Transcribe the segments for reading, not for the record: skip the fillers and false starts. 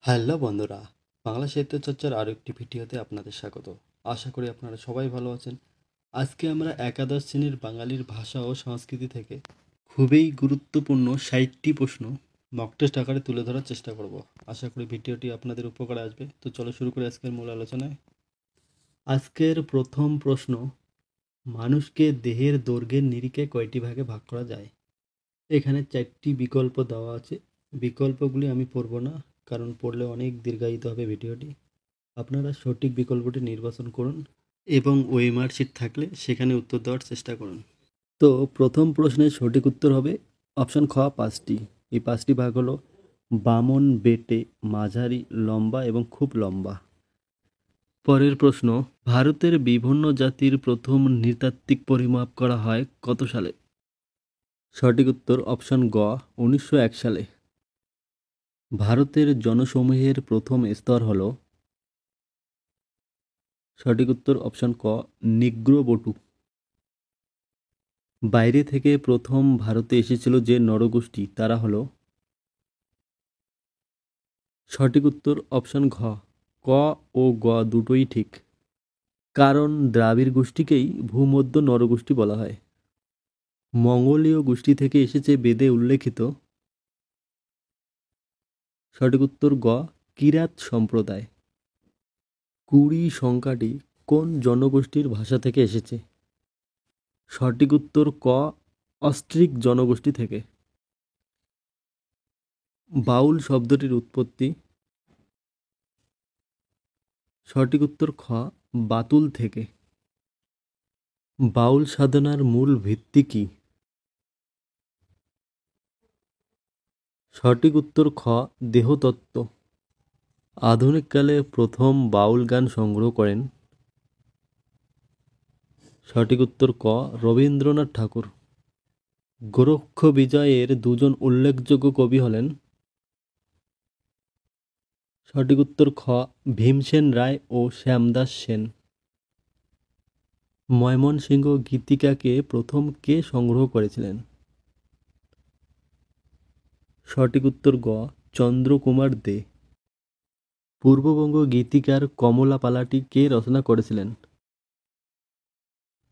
Hello বন্ধুরা, বাংলা সাহিত্য চর্চার আরও একটি ভিডিওতে আপনাদের স্বাগত। আশা করি আপনারা সবাই ভালো আছেন। আজকে আমরা একাদশ শ্রেণীর বাঙালির ভাষা ও সংস্কৃতি থেকে খুবই গুরুত্বপূর্ণ 60টি প্রশ্ন মক টেস্ট আকারে তুলে ধরার চেষ্টা করব। আশা করি ভিডিওটি আপনাদের উপকারে আসবে। তো চলো শুরু করি আজকের মূল আলোচনায়। আজকের প্রথম প্রশ্ন, মানুষকে দেহের দৈর্ঘ্যের নিরিখে কয়টি ভাগে ভাগ করা যায়? এখানে 4টি বিকল্প দেওয়া আছে। বিকল্পগুলি আমি পড়ব না, কারণ পড়লে অনেক দীর্ঘায়িত হবে ভিডিওটি। আপনারা সঠিক বিকল্পটি নির্বাচন করুন এবং ওএমআর শিট থাকলে সেখানে উত্তর দেওয়ার চেষ্টা করুন। তো প্রথম প্রশ্নের সঠিক উত্তর হবে অপশন খ 5টি। এই 5টি ভাগ হলো বামন, বেটে, মাঝারি, লম্বা এবং খুব লম্বা। পরের প্রশ্ন, ভারতের বিভিন্ন জাতির প্রথম নৃতাত্ত্বিক পরিমাপ করা হয় কত সালে? সঠিক উত্তর অপশন গ 1901 সালে। ভারতের জনসমূহের প্রথম স্তর হল? সঠিক উত্তর অপশন ক নিগ্রোবটু। বাইরে থেকে প্রথম ভারতে এসেছিল যে নরগোষ্ঠী তারা হলো? সঠিক উত্তর অপশন ঘ ক ও গ দুটোই ঠিক, কারণ দ্রাবিড় গোষ্ঠীকেই ভূমধ্য নরগোষ্ঠী বলা হয়। মঙ্গোলীয় গোষ্ঠী থেকে এসেছে বেদে উল্লেখিত? সঠিক উত্তর গ কিরাত সম্প্রদায়। কুড়ি সংখ্যাটি কোন জনগোষ্ঠীর ভাষা থেকে এসেছে? সঠিক উত্তর ক অস্ট্রিক জনগোষ্ঠী থেকে। বাউল শব্দটির উৎপত্তি? সঠিক উত্তর খ বাতুল থেকে। বাউল সাধনার মূল ভিত্তি কি? সঠিক উত্তর খ দেহতত্ত্ব। আধুনিককালে প্রথম বাউল গান সংগ্রহ করেন? সঠিক উত্তর ক রবীন্দ্রনাথ ঠাকুর। গোরক্ষ বিজয়ের দুজন উল্লেখযোগ্য কবি হলেন? সঠিক উত্তর খ ভীমসেন রায় ও শ্যামদাস সেন। ময়মনসিংহ গীতিকাকে প্রথম কে সংগ্রহ করেছিলেন? সঠিক উত্তর গ চন্দ্রকুমার দে। পূর্ববঙ্গ গীতিকার কমলা পালাটি কে রচনা করেছিলেন?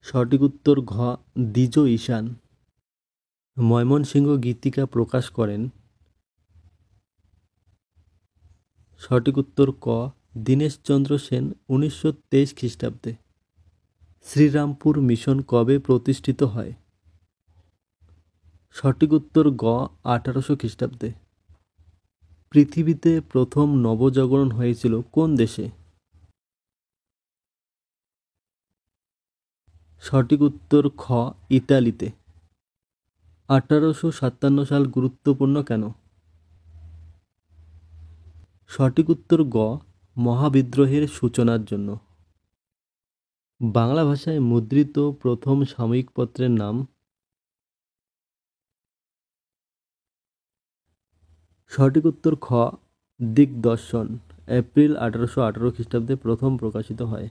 সঠিক উত্তর ঘ দ্বিজ ঈশান। ময়মনসিংহ গীতিকা প্রকাশ করেন? সঠিক উত্তর ক দীনেশচন্দ্র সেন 1923 খ্রিস্টাব্দে। শ্রীরামপুর মিশন কবে প্রতিষ্ঠিত হয়? সঠিক উত্তর গ 1800 খ্রিস্টাব্দে। পৃথিবীতে প্রথম নবজাগরণ হয়েছিল কোন দেশে? সঠিক উত্তর খ ইতালিতে। 1857 সাল গুরুত্বপূর্ণ কেন? সঠিক উত্তর গ মহাবিদ্রোহের সূচনার জন্য। বাংলা ভাষায় মুদ্রিত প্রথম সাময়িক পত্রের নাম? সঠিক উত্তর খ দিগদর্শন। এপ্রিল 1818 খ্রিস্টাব্দে প্রথম প্রকাশিত হয়।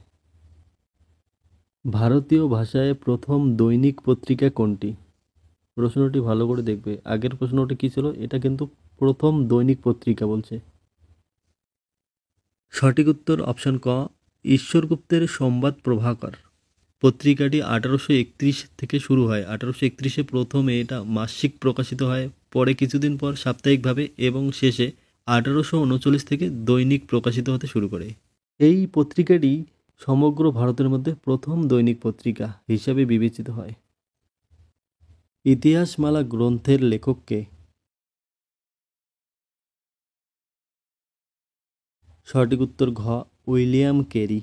ভারতীয় ভাষায় প্রথম দৈনিক পত্রিকা কোনটি? প্রশ্নটি ভালো করে দেখবে। আগের প্রশ্নটি কী ছিল? এটা কিন্তু প্রথম দৈনিক পত্রিকা বলছে। সঠিক উত্তর অপশন ক ঈশ্বরগুপ্তের সংবাদ প্রভাকর। পত্রিকাটি 1831 থেকে শুরু হয়। 1831-এ প্রথমে এটা মাসিক প্রকাশিত হয়, পরে কিছুদিন পর সাপ্তাহিকভাবে এবং শেষে 1839 থেকে দৈনিক প্রকাশিত হতে শুরু করে। এই পত্রিকাটি সমগ্র ভারতের মধ্যে প্রথম দৈনিক পত্রিকা হিসাবে বিবেচিত হয়। ইতিহাসমালা গ্রন্থের লেখক কে? সঠিক উত্তর ঘ উইলিয়াম ক্যারি।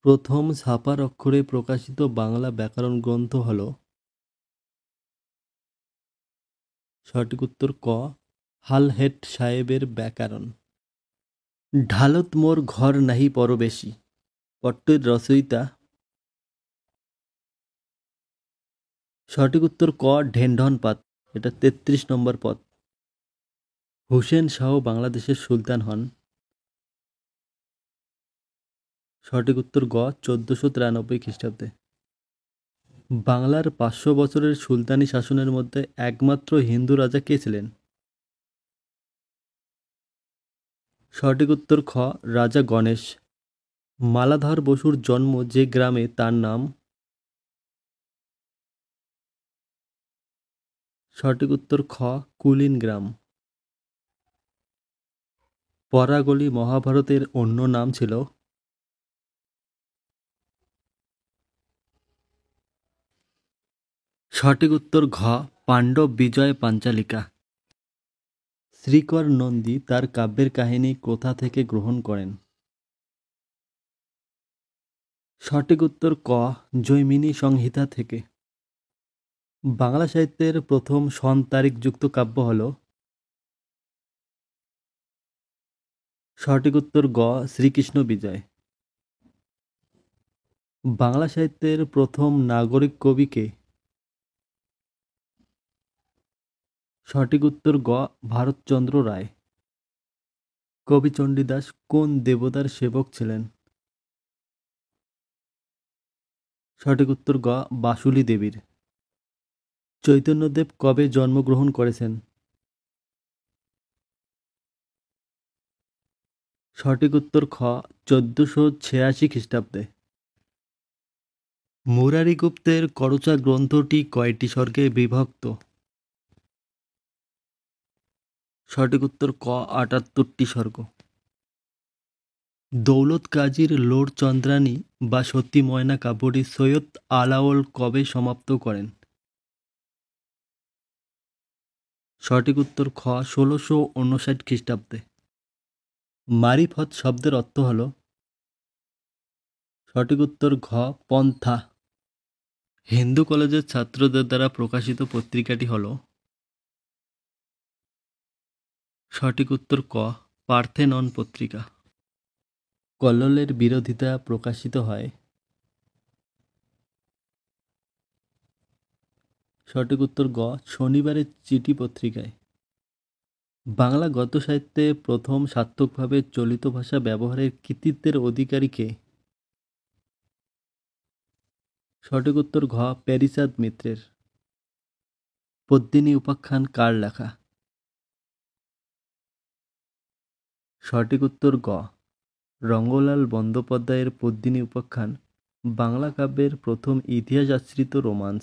প্রথম ছাপার অক্ষরে প্রকাশিত বাংলা ব্যাকরণ গ্রন্থ হল? সঠিক উত্তর ক হালহেড সাহেবের ব্যাকরণ। ঢালত মোর ঘর নাহি পরবেশী পট্টের রচয়িতা? সঠিক উত্তর ক ঢেনঢন পাত। এটা 33 নম্বর পদ। হুসেন শাহ বাংলাদেশের সুলতান হন? সঠিক উত্তর গ 1493 খ্রিস্টাব্দে। বাংলার 500 বছরের সুলতানি শাসনের মধ্যে একমাত্র হিন্দু রাজা কে ছিলেন? সঠিক উত্তর খ রাজা গণেশ। মালাধর বসুর জন্ম যে গ্রামে তার নাম। সঠিক উত্তর খ কুলিন গ্রাম। পরাগলি মহাভারতের অন্য নাম ছিল। সঠিক উত্তর ঘ পাণ্ডব বিজয় পাঞ্চালিকা। শ্রীকর নন্দী তার কাব্যের কাহিনী কোথা থেকে গ্রহণ করেন? সঠিক উত্তর ক জৈমিনী সংহিতা থেকে। বাংলা সাহিত্যের প্রথম সন তারিখযুক্ত কাব্য হল। সঠিক উত্তর গ শ্রীকৃষ্ণ বিজয়। বাংলা সাহিত্যের প্রথম নাগরিক কবি কে? সঠিক উত্তর গ ভারতচন্দ্র রায়। কবি চণ্ডীদাস কোন দেবতার সেবক ছিলেন? সঠিক উত্তর গ বাসুলি দেবীর। চৈতন্যদেব কবে জন্মগ্রহণ করেছেন? সঠিক উত্তর খ 1486 খ্রিস্টাব্দে। মুরারি গুপ্তের করচা গ্রন্থটি কয়টি সর্গে বিভক্ত? সঠিক উত্তর ক 78টি সর্গ। দৌলত কাজীর লোর চন্দ্রানী বা সতী ময়না কাব্যটি সৈয়দ আলাওল কবে সমাপ্ত করেন? সঠিক উত্তর খ 1659 খ্রিস্টাব্দে। মারিফত শব্দের অর্থ হল। সঠিক উত্তর ঘ পন্থা। হিন্দু কলেজের ছাত্রদের দ্বারা প্রকাশিত পত্রিকাটি হল। সঠিক উত্তর ক পার্থেনন পত্রিকা। কল্লোলের বিরোধিতা প্রকাশিত হয়। সঠিক উত্তর গ শনিবারের চিঠি পত্রিকায়। বাংলা গদ্য সাহিত্যে প্রথম সার্থকভাবে চলিত ভাষা ব্যবহারের কৃতিত্বের অধিকারী কে? সঠিক উত্তর ঘ প্যারীচাঁদ মিত্রের। পদ্মিনী উপাখ্যান কার লেখা? সঠিক উত্তর গ রঙ্গলাল বন্দ্যোপাধ্যায়ের পদ্মিনী উপাখ্যান বাংলা কাব্যের প্রথম ইতিহাস আশ্রিত রোমান্স।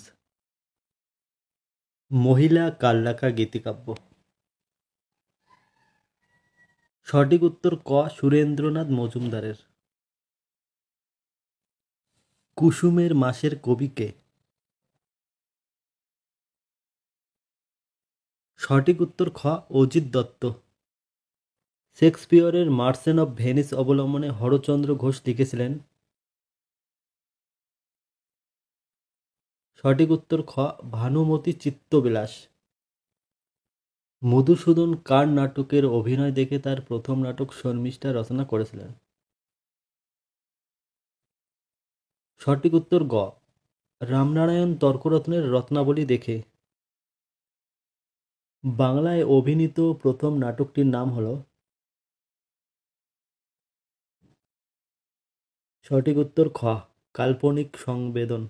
মহিলা কার লেখা গীতিকাব্য? সঠিক উত্তর ক সুরেন্দ্রনাথ মজুমদারের। কুসুমের মাসের কবি কে? সঠিক উত্তর খ অজিত দত্ত। শেক্সপিয়রের মার্চেন্ট অফ ভেনিস অবলম্বনে হরচন্দ্র ঘোষ লিখেছিলেন। সঠিক উত্তর খ ভানুমতী চিত্তবিলাস। মধুসূদন কার নাটকের অভিনয় দেখে তার প্রথম নাটক শর্মিষ্ঠা রচনা করেছিলেন? সঠিক উত্তর গ রামনারায়ণ তর্করত্নের রত্নাবলী দেখে। বাংলায় অভিনীত প্রথম নাটকটির নাম হল। সঠিক উত্তর খ কাল্পনিক সংবেদন।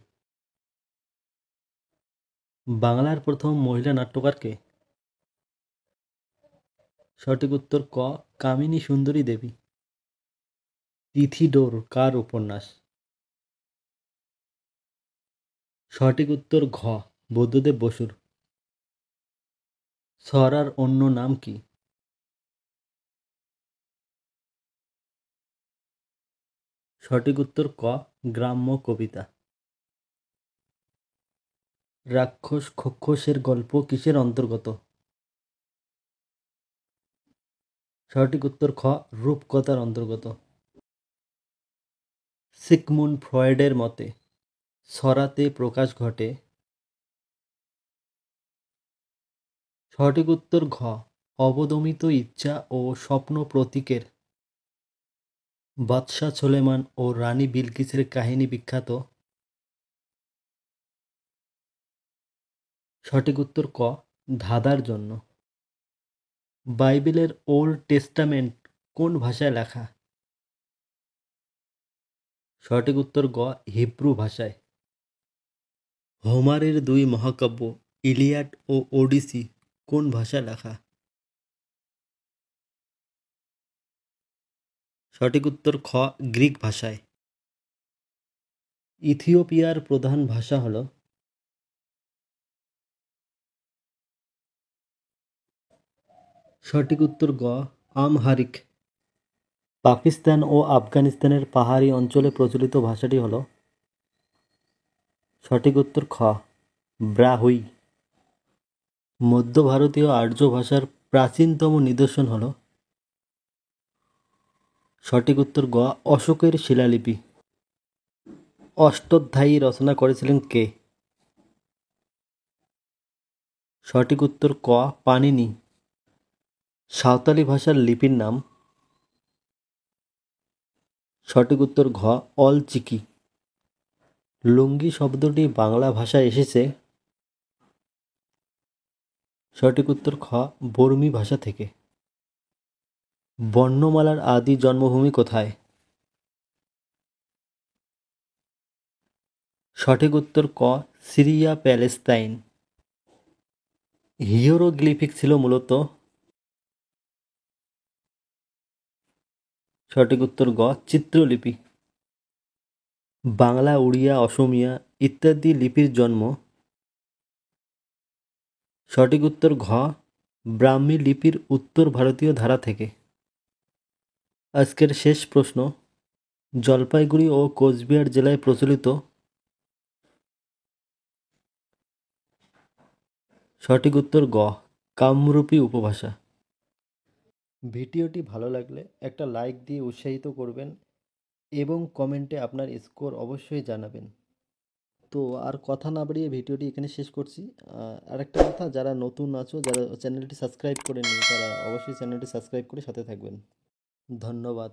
বাংলার প্রথম মহিলা নাট্যকার কে? সঠিক উত্তর ক কামিনী সুন্দরী দেবী। তিথিডোর কার উপন্যাস? সঠিক উত্তর ঘ বুদ্ধদেব বসুর। ছড়ার অন্য নাম কি? সঠিক উত্তর ক গ্রাম্য কবিতা। রাক্ষস খক্ষসের গল্প কিসের অন্তর্গত? সঠিক উত্তর খ রূপকথার অন্তর্গত। সিগমুন্ড ফ্রয়েডের মতে ছড়াতে প্রকাশ ঘটে। সঠিক উত্তর ঘ অবদমিত ইচ্ছা ও স্বপ্ন প্রতীকের। বাদশাহ সুলেমান ও রানী বিলকিসের কাহিনী বিখ্যাত। সঠিক উত্তর ক ধাঁধার জন্য। বাইবেলের ওল্ড টেস্টামেন্ট কোন ভাষায় লেখা? সঠিক উত্তর গ হিব্রু ভাষায়। হোমারের দুই মহাকাব্য ইলিয়াড ও ওডিসি কোন ভাষায় লেখা? সঠিক উত্তর খ, গ্রিক ভাষায়। ইথিওপিয়ার প্রধান ভাষা হল? সঠিক উত্তর গ, আমহারিক। পাকিস্তান ও আফগানিস্তানের পাহাড়ি অঞ্চলে প্রচলিত ভাষাটি হল? সঠিক উত্তর খ, ব্রাহুই। মধ্য ভারতীয় আর্য ভাষার প্রাচীনতম নিদর্শন হল? সঠিক উত্তর গ, অশোকের শিলালিপি। অষ্টাধ্যায়ী রচনা করেছিলেন কে? সঠিক উত্তর ক, পাণিনি। সাঁওতালি ভাষার লিপির নাম? সঠিক উত্তর ঘ, অলচিকি। লুঙ্গি শব্দটি বাংলা ভাষায় এসেছে? সঠিক উত্তর খ, বর্মী ভাষা থেকে। বর্ণমালার আদি জন্মভূমি কোথায়? সঠিক উত্তর ক, সিরিয়া প্যালেস্তাইন। হিয়েরোগ্লিফিক ছিল মূলত? সঠিক উত্তর গ, চিত্রলিপি। বাংলা, উড়িয়া, অসমীয়া ইত্যাদি লিপির জন্ম? সঠিক উত্তর ঘ, ব্রাহ্মী লিপির উত্তর ভারতীয় ধারা থেকে। আজকের শেষ প্রশ্ন, জলপাইগুড়ি ও কোচবিহার জেলায় প্রচলিত? সঠিক উত্তর গ, কামরূপী উপভাষা। ভিডিওটি ভালো লাগলে একটা লাইক দিয়ে উৎসাহিত করবেন এবং কমেন্টে আপনার স্কোর অবশ্যই জানাবেন। তো আর কথা না বাড়িয়ে ভিডিওটি এখানে শেষ করছি। আরেকটা কথা, যারা নতুন আছো, যারা চ্যানেলটি সাবস্ক্রাইব করেননি, তারা অবশ্যই চ্যানেলটি সাবস্ক্রাইব করে সাথে থাকবেন। ধন্যবাদ।